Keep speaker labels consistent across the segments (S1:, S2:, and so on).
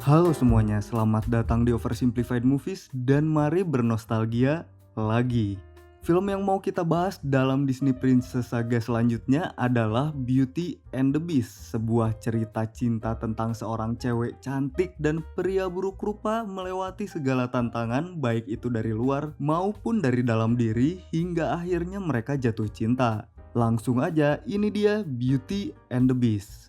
S1: Halo semuanya, selamat datang di Oversimplified Movies dan mari bernostalgia lagi. Film yang mau kita bahas dalam Disney Princess Saga selanjutnya adalah Beauty and the Beast, sebuah cerita cinta tentang seorang cewek cantik dan pria buruk rupa melewati segala tantangan baik itu dari luar maupun dari dalam diri hingga akhirnya mereka jatuh cinta. Langsung aja, ini dia Beauty and the Beast.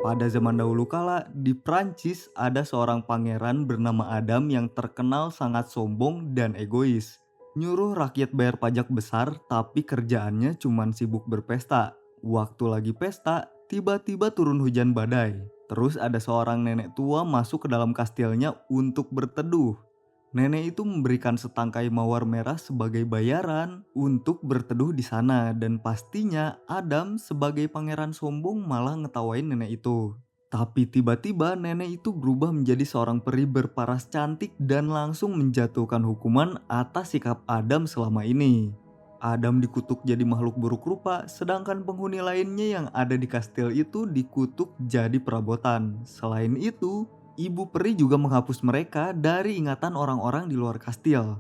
S1: Pada zaman dahulu kala, di Prancis ada seorang pangeran bernama Adam yang terkenal sangat sombong dan egois. Nyuruh rakyat bayar pajak besar, tapi kerjaannya cuma sibuk berpesta. Waktu lagi pesta, tiba-tiba turun hujan badai. Terus ada seorang nenek tua masuk ke dalam kastilnya untuk berteduh. Nenek itu memberikan setangkai mawar merah sebagai bayaran untuk berteduh di sana dan pastinya Adam sebagai pangeran sombong malah ngetawain nenek itu. Tapi tiba-tiba nenek itu berubah menjadi seorang peri berparas cantik dan langsung menjatuhkan hukuman atas sikap Adam selama ini. Adam dikutuk jadi makhluk buruk rupa, sedangkan penghuni lainnya yang ada di kastil itu dikutuk jadi perabotan. Selain itu, Ibu peri juga menghapus mereka dari ingatan orang-orang di luar kastil.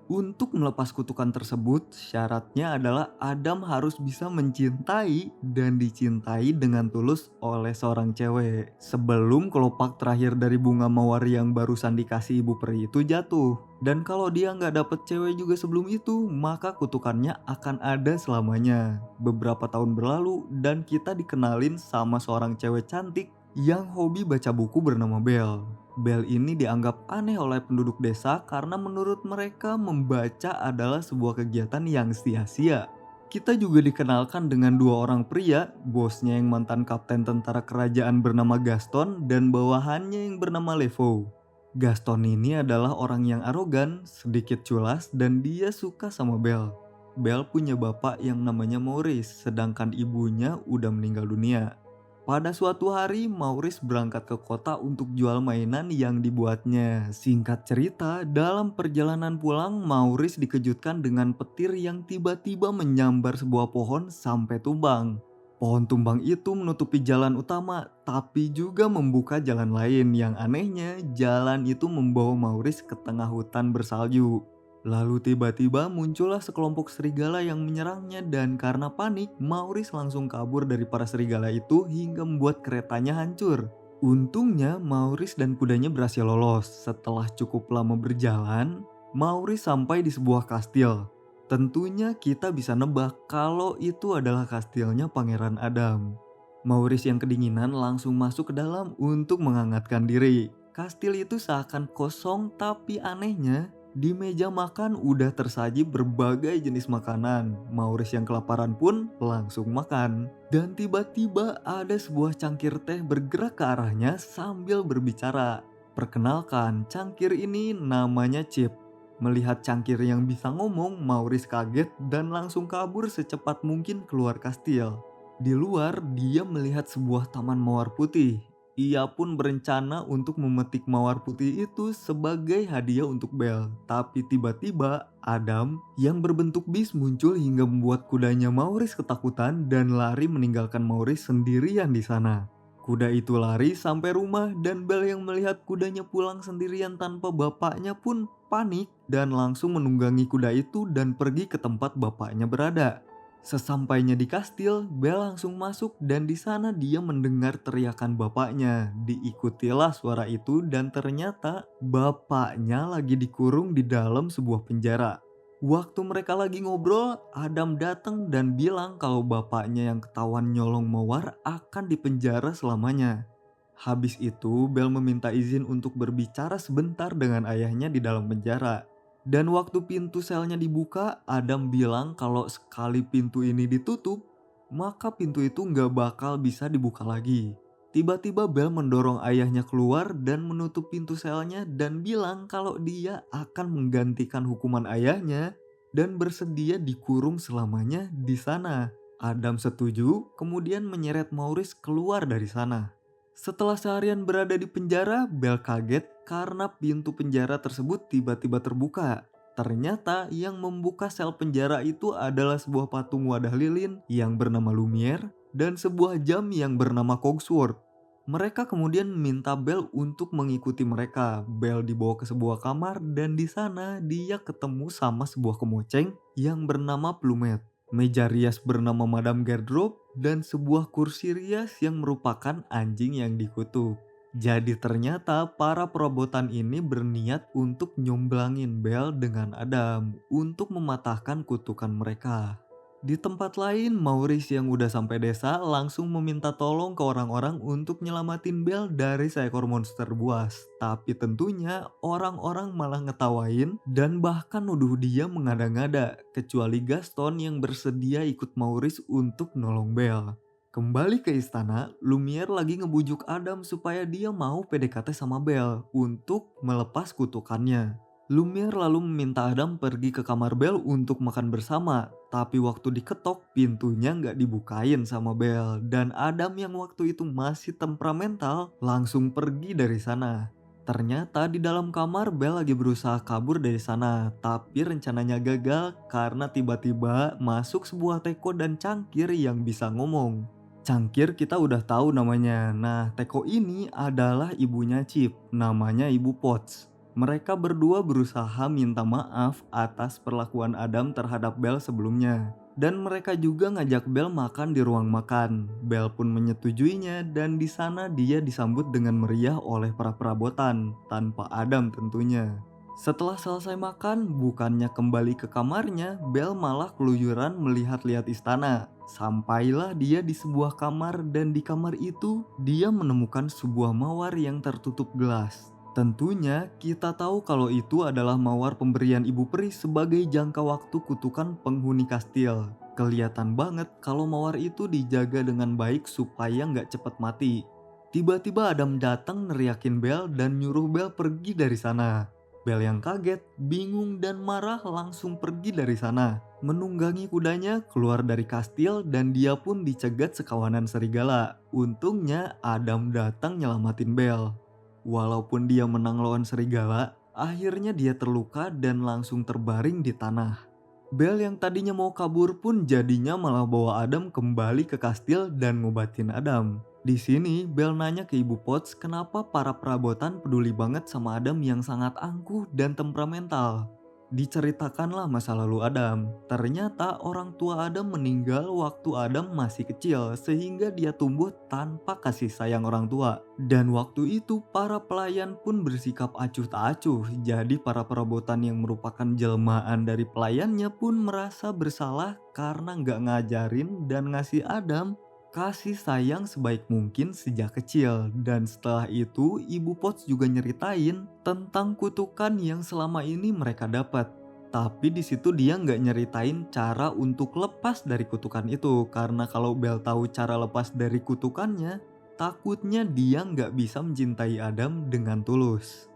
S1: Untuk melepas kutukan tersebut, syaratnya adalah Adam harus bisa mencintai dan dicintai dengan tulus oleh seorang cewek sebelum kelopak terakhir dari bunga mawar yang barusan dikasih ibu peri itu jatuh. Dan kalau dia nggak dapet cewek juga sebelum itu, maka kutukannya akan ada selamanya. Beberapa tahun berlalu dan kita dikenalin sama seorang cewek cantik yang hobi baca buku bernama Belle. Bel ini dianggap aneh oleh penduduk desa karena menurut mereka membaca adalah sebuah kegiatan yang sia-sia. Kita juga dikenalkan dengan dua orang pria, bosnya yang mantan kapten tentara kerajaan bernama Gaston dan bawahannya yang bernama Levo. Gaston ini adalah orang yang arogan, sedikit culas dan dia suka sama Bel. Bel punya bapak yang namanya Maurice, sedangkan ibunya udah meninggal dunia. Pada suatu hari, Maurice berangkat ke kota untuk jual mainan yang dibuatnya. Singkat cerita, dalam perjalanan pulang, Maurice dikejutkan dengan petir yang tiba-tiba menyambar sebuah pohon sampai tumbang. Pohon tumbang itu menutupi jalan utama, tapi juga membuka jalan lain. Yang anehnya, jalan itu membawa Maurice ke tengah hutan bersalju. Lalu tiba-tiba muncullah sekelompok serigala yang menyerangnya dan karena panik, Maurice langsung kabur dari para serigala itu hingga membuat keretanya hancur. Untungnya Maurice dan kudanya berhasil lolos. Setelah cukup lama berjalan, Maurice sampai di sebuah kastil. Tentunya kita bisa nebak kalau itu adalah kastilnya Pangeran Adam. Maurice yang kedinginan langsung masuk ke dalam untuk menghangatkan diri. Kastil itu seakan kosong tapi anehnya di meja makan udah tersaji berbagai jenis makanan. Maurice yang kelaparan pun langsung makan. Dan tiba-tiba ada sebuah cangkir teh bergerak ke arahnya sambil berbicara. Perkenalkan, cangkir ini namanya Chip. Melihat cangkir yang bisa ngomong, Maurice kaget dan langsung kabur secepat mungkin keluar kastil. Di luar, dia melihat sebuah taman mawar putih. Ia pun berencana untuk memetik mawar putih itu sebagai hadiah untuk Belle. Tapi tiba-tiba Adam yang berbentuk bis muncul hingga membuat kudanya Maurice ketakutan dan lari meninggalkan Maurice sendirian di sana. Kuda itu lari sampai rumah dan Belle yang melihat kudanya pulang sendirian tanpa bapaknya pun panik dan langsung menunggangi kuda itu dan pergi ke tempat bapaknya berada. Sesampainya di kastil, Belle langsung masuk dan di sana dia mendengar teriakan bapaknya. Diikutilah suara itu dan ternyata bapaknya lagi dikurung di dalam sebuah penjara. Waktu mereka lagi ngobrol, Adam datang dan bilang kalau bapaknya yang ketahuan nyolong mawar akan dipenjara selamanya. Habis itu, Belle meminta izin untuk berbicara sebentar dengan ayahnya di dalam penjara. Dan waktu pintu selnya dibuka, Adam bilang kalau sekali pintu ini ditutup, maka pintu itu nggak bakal bisa dibuka lagi. Tiba-tiba Belle mendorong ayahnya keluar dan menutup pintu selnya dan bilang kalau dia akan menggantikan hukuman ayahnya dan bersedia dikurung selamanya di sana. Adam setuju, kemudian menyeret Maurice keluar dari sana. Setelah seharian berada di penjara, Belle kaget karena pintu penjara tersebut tiba-tiba terbuka. Ternyata yang membuka sel penjara itu adalah sebuah patung wadah lilin yang bernama Lumiere dan sebuah jam yang bernama Cogsworth. Mereka kemudian minta Belle untuk mengikuti mereka. Belle dibawa ke sebuah kamar dan di sana dia ketemu sama sebuah kemoceng yang bernama Plumette, meja rias bernama Madame Gardrobe, dan sebuah kursi rias yang merupakan anjing yang dikutuk. Jadi ternyata para perabotan ini berniat untuk nyomblangin Belle dengan Adam untuk mematahkan kutukan mereka. Di tempat lain, Maurice yang udah sampai desa langsung meminta tolong ke orang-orang untuk nyelamatin Belle dari seekor monster buas. Tapi tentunya orang-orang malah ngetawain dan bahkan nuduh dia mengada-ngada, kecuali Gaston yang bersedia ikut Maurice untuk nolong Belle. Kembali ke istana, Lumiere lagi ngebujuk Adam supaya dia mau PDKT sama Belle untuk melepas kutukannya. Lumiere lalu meminta Adam pergi ke kamar Belle untuk makan bersama, tapi waktu diketok pintunya nggak dibukain sama Belle dan Adam yang waktu itu masih temperamental langsung pergi dari sana. Ternyata di dalam kamar Belle lagi berusaha kabur dari sana, tapi rencananya gagal karena tiba-tiba masuk sebuah teko dan cangkir yang bisa ngomong. Cangkir kita udah tahu namanya. Nah, teko ini adalah ibunya Chip, namanya Ibu Potts. Mereka berdua berusaha minta maaf atas perlakuan Adam terhadap Belle sebelumnya. Dan mereka juga ngajak Belle makan di ruang makan. Belle pun menyetujuinya dan di sana dia disambut dengan meriah oleh para perabotan, tanpa Adam tentunya. Setelah selesai makan, bukannya kembali ke kamarnya, Belle malah keluyuran melihat-lihat istana. Sampailah dia di sebuah kamar dan di kamar itu dia menemukan sebuah mawar yang tertutup gelas. Tentunya kita tahu kalau itu adalah mawar pemberian Ibu Peri sebagai jangka waktu kutukan penghuni kastil. Kelihatan banget kalau mawar itu dijaga dengan baik supaya nggak cepet mati. Tiba-tiba Adam datang neriakin Belle dan nyuruh Belle pergi dari sana. Belle yang kaget, bingung dan marah langsung pergi dari sana. Menunggangi kudanya keluar dari kastil dan dia pun dicegat sekawanan serigala. Untungnya Adam datang nyelamatin Belle. Walaupun dia menang lawan serigala, akhirnya dia terluka dan langsung terbaring di tanah. Belle yang tadinya mau kabur pun jadinya malah bawa Adam kembali ke kastil dan ngobatin Adam. Di sini Belle nanya ke Ibu Potts kenapa para perabotan peduli banget sama Adam yang sangat angkuh dan temperamental. Diceritakanlah masa lalu Adam. Ternyata orang tua Adam meninggal waktu Adam masih kecil sehingga dia tumbuh tanpa kasih sayang orang tua. Dan waktu itu para pelayan pun bersikap acuh tak acuh. Jadi para perabotan yang merupakan jelmaan dari pelayannya pun merasa bersalah karena nggak ngajarin dan ngasih Adam kasih sayang sebaik mungkin sejak kecil. Dan setelah itu Ibu Potts juga nyeritain tentang kutukan yang selama ini mereka dapat. Tapi di situ dia nggak nyeritain cara untuk lepas dari kutukan itu. Karena kalau Belle tahu cara lepas dari kutukannya, takutnya dia nggak bisa mencintai Adam dengan tulus.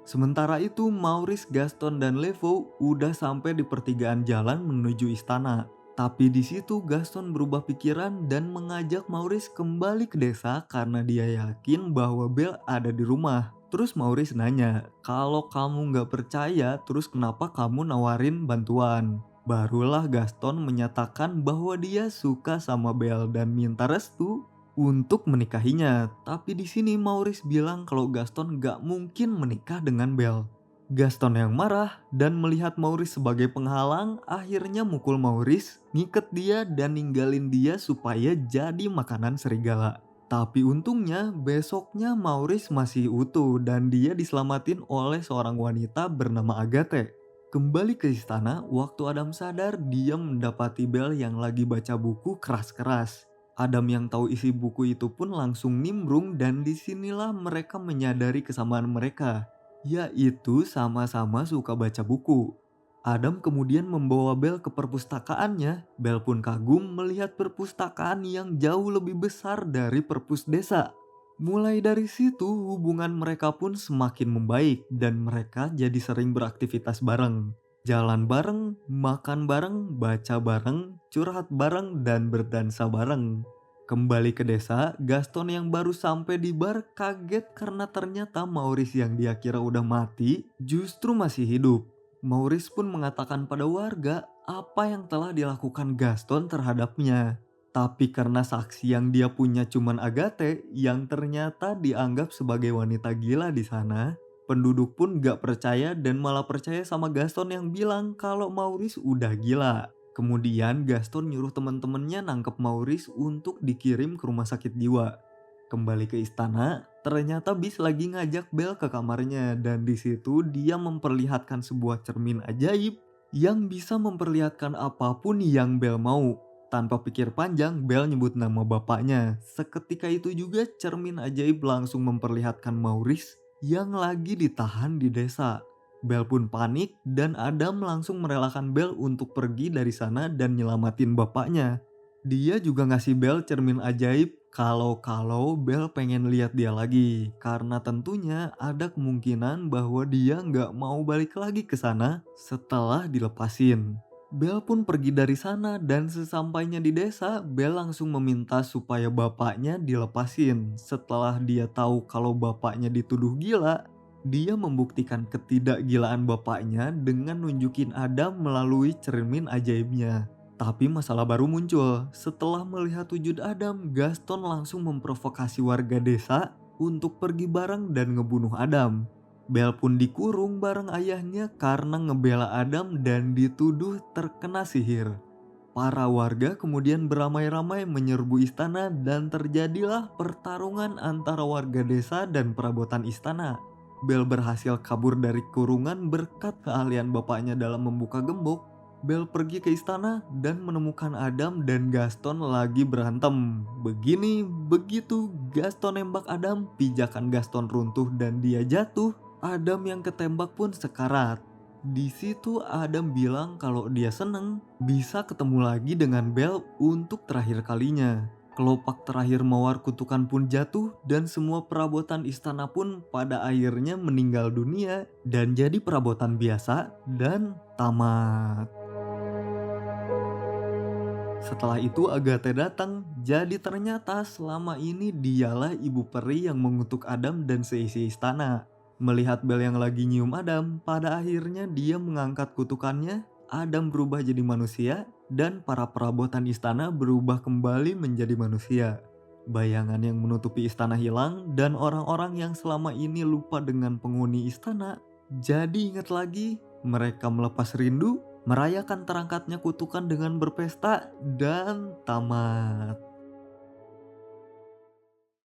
S1: Sementara itu Maurice, Gaston, dan Levo udah sampai di pertigaan jalan menuju istana. Tapi di situ Gaston berubah pikiran dan mengajak Maurice kembali ke desa karena dia yakin bahwa Belle ada di rumah. Terus Maurice nanya, kalau kamu nggak percaya terus kenapa kamu nawarin bantuan? Barulah Gaston menyatakan bahwa dia suka sama Belle dan minta restu untuk menikahinya. Tapi di sini Maurice bilang kalau Gaston gak mungkin menikah dengan Belle. Gaston yang marah dan melihat Maurice sebagai penghalang akhirnya mukul Maurice, ngiket dia dan ninggalin dia supaya jadi makanan serigala. Tapi untungnya besoknya Maurice masih utuh dan dia diselamatin oleh seorang wanita bernama Agathe. Kembali ke istana, waktu Adam sadar dia mendapati Belle yang lagi baca buku keras-keras. Adam yang tahu isi buku itu pun langsung nimbrung dan disinilah mereka menyadari kesamaan mereka, yaitu sama-sama suka baca buku. Adam kemudian membawa Belle ke perpustakaannya. Belle pun kagum melihat perpustakaan yang jauh lebih besar dari perpus desa. Mulai dari situ hubungan mereka pun semakin membaik dan mereka jadi sering beraktivitas bareng. Jalan bareng, makan bareng, baca bareng, curhat bareng, dan berdansa bareng. Kembali ke desa, Gaston yang baru sampai di bar kaget karena ternyata Maurice yang dia kira udah mati justru masih hidup. Maurice pun mengatakan pada warga apa yang telah dilakukan Gaston terhadapnya. Tapi karena saksi yang dia punya cuman Agathe yang ternyata dianggap sebagai wanita gila di sana, penduduk pun gak percaya dan malah percaya sama Gaston yang bilang kalau Maurice udah gila. Kemudian Gaston nyuruh teman-temannya nangkep Maurice untuk dikirim ke rumah sakit jiwa. Kembali ke istana, ternyata Beast lagi ngajak Belle ke kamarnya dan di situ dia memperlihatkan sebuah cermin ajaib yang bisa memperlihatkan apapun yang Belle mau. Tanpa pikir panjang, Belle nyebut nama bapaknya. Seketika itu juga cermin ajaib langsung memperlihatkan Maurice yang lagi ditahan di desa. Belle pun panik dan Adam langsung merelakan Belle untuk pergi dari sana dan nyelamatin bapaknya. Dia juga ngasih Belle cermin ajaib kalau Belle pengen lihat dia lagi. Karena tentunya ada kemungkinan bahwa dia nggak mau balik lagi ke sana setelah dilepasin. Belle pun pergi dari sana dan sesampainya di desa, Belle langsung meminta supaya bapaknya dilepasin. Setelah dia tahu kalau bapaknya dituduh gila, dia membuktikan ketidakgilaan bapaknya dengan nunjukin Adam melalui cermin ajaibnya. Tapi masalah baru muncul. Setelah melihat wujud Adam, Gaston langsung memprovokasi warga desa untuk pergi bareng dan ngebunuh Adam. Belle pun dikurung bareng ayahnya karena ngebela Adam dan dituduh terkena sihir. Para warga kemudian beramai-ramai menyerbu istana dan terjadilah pertarungan antara warga desa dan perabotan istana. Belle berhasil kabur dari kurungan berkat keahlian bapaknya dalam membuka gembok. Belle pergi ke istana dan menemukan Adam dan Gaston lagi berantem. Begini begitu Gaston nembak Adam, pijakan Gaston runtuh dan dia jatuh. Adam yang ketembak pun sekarat. Di situ Adam bilang kalau dia seneng bisa ketemu lagi dengan Belle untuk terakhir kalinya. Kelopak terakhir mawar kutukan pun jatuh dan semua perabotan istana pun pada akhirnya meninggal dunia dan jadi perabotan biasa dan tamat. Setelah itu Agatha datang, jadi ternyata selama ini dialah ibu peri yang mengutuk Adam dan seisi istana. Melihat Belle yang lagi nyium Adam, pada akhirnya dia mengangkat kutukannya, Adam berubah jadi manusia, dan para perabotan istana berubah kembali menjadi manusia. Bayangan yang menutupi istana hilang, dan orang-orang yang selama ini lupa dengan penghuni istana, jadi ingat lagi, mereka melepas rindu, merayakan terangkatnya kutukan dengan berpesta, dan tamat.